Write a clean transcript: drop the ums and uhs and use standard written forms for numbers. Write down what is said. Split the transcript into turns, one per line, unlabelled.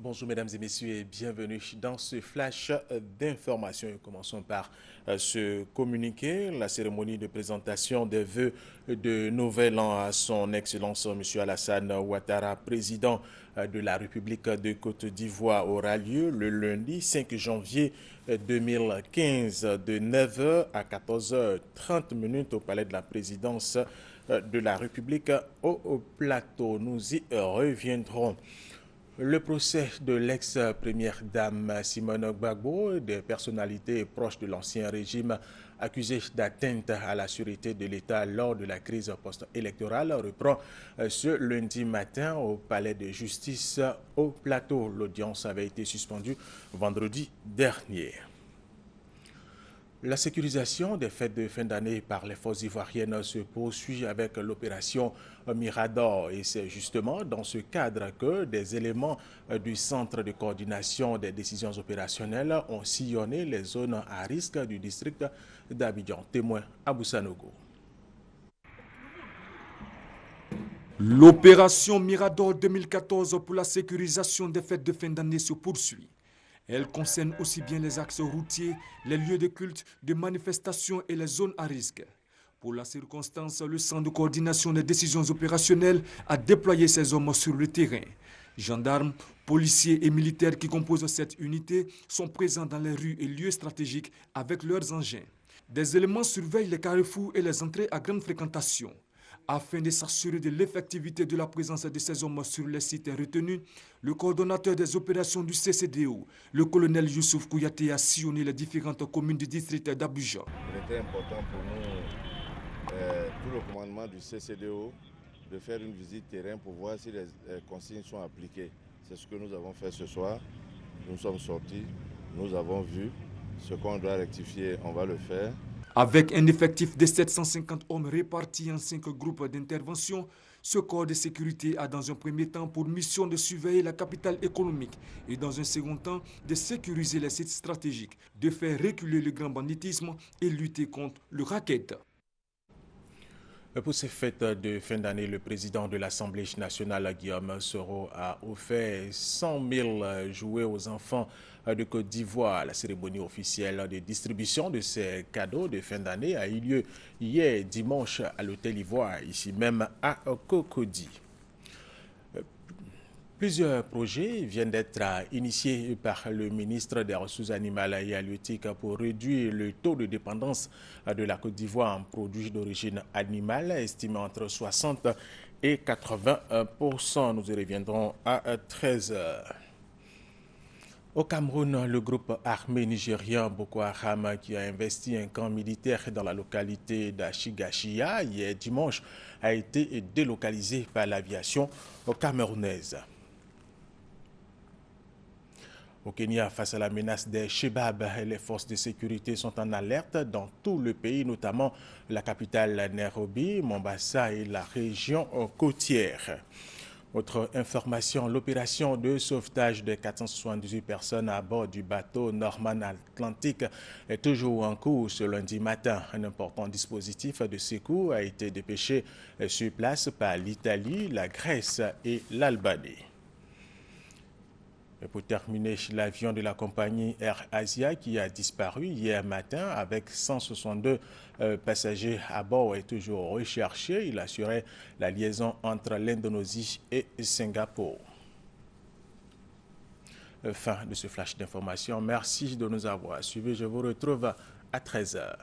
Bonjour mesdames et messieurs et bienvenue dans ce flash d'informations. Commençons par ce communiqué. La cérémonie de présentation des vœux de Nouvel An à son Excellence M. Alassane Ouattara, président de la République de Côte d'Ivoire, aura lieu le lundi 5 janvier 2015 de 9h à 14h30 au palais de la présidence de la République au plateau. Nous y reviendrons. Le procès de l'ex-première dame Simone Gbagbo, des personnalités proches de l'ancien régime accusées d'atteinte à la sûreté de l'État lors de la crise post-électorale, reprend ce lundi matin au palais de justice au plateau. L'audience avait été suspendue vendredi dernier. La sécurisation des fêtes de fin d'année par les forces ivoiriennes se poursuit avec l'opération Mirador et c'est justement dans ce cadre que des éléments du Centre de coordination des décisions opérationnelles ont sillonné les zones à risque du district d'Abidjan. Témoin Abou Sanogo.
L'opération Mirador 2014 pour la sécurisation des fêtes de fin d'année se poursuit. Elle concerne aussi bien les axes routiers, les lieux de culte, de manifestations et les zones à risque. Pour la circonstance, le Centre de coordination des décisions opérationnelles a déployé ses hommes sur le terrain. Gendarmes, policiers et militaires qui composent cette unité sont présents dans les rues et lieux stratégiques avec leurs engins. Des éléments surveillent les carrefours et les entrées à grande fréquentation. Afin de s'assurer de l'effectivité de la présence de ces hommes sur les sites retenus, le coordonnateur des opérations du CCDO, le colonel Youssouf Kouyaté, a sillonné les différentes communes du district d'Abidjan.
Il était important pour nous, tout le commandement du CCDO, de faire une visite terrain pour voir si les consignes sont appliquées. C'est ce que nous avons fait ce soir. Nous sommes sortis, nous avons vu ce qu'on doit rectifier, on va le faire.
Avec un effectif de 750 hommes répartis en 5 groupes d'intervention, ce corps de sécurité a dans un premier temps pour mission de surveiller la capitale économique et dans un second temps de sécuriser les sites stratégiques, de faire reculer le grand banditisme et lutter contre le racket.
Pour ces fêtes de fin d'année, le président de l'Assemblée nationale, Guillaume Soro, a offert 100 000 jouets aux enfants de Côte d'Ivoire. La cérémonie officielle de distribution de ces cadeaux de fin d'année a eu lieu hier dimanche à l'Hôtel Ivoire, ici même à Cocody. Plusieurs projets viennent d'être initiés par le ministre des Ressources animales et halieutiques pour réduire le taux de dépendance de la Côte d'Ivoire en produits d'origine animale, estimé entre 60 et 80%. Nous y reviendrons à 13h. Au Cameroun, le groupe armé nigérien Boko Haram, qui a investi un camp militaire dans la localité d'Achigachia hier dimanche, a été délocalisé par l'aviation camerounaise. Au Kenya, face à la menace des Shebab, les forces de sécurité sont en alerte dans tout le pays, notamment la capitale Nairobi, Mombasa et la région côtière. Autre information, l'opération de sauvetage de 478 personnes à bord du bateau Norman Atlantic est toujours en cours ce lundi matin. Un important dispositif de secours a été dépêché sur place par l'Italie, la Grèce et l'Albanie. Et pour terminer, l'avion de la compagnie Air Asia qui a disparu hier matin avec 162 passagers à bord est toujours recherché. Il assurait la liaison entre l'Indonésie et Singapour. Fin de ce flash d'information. Merci de nous avoir suivis. Je vous retrouve à 13h.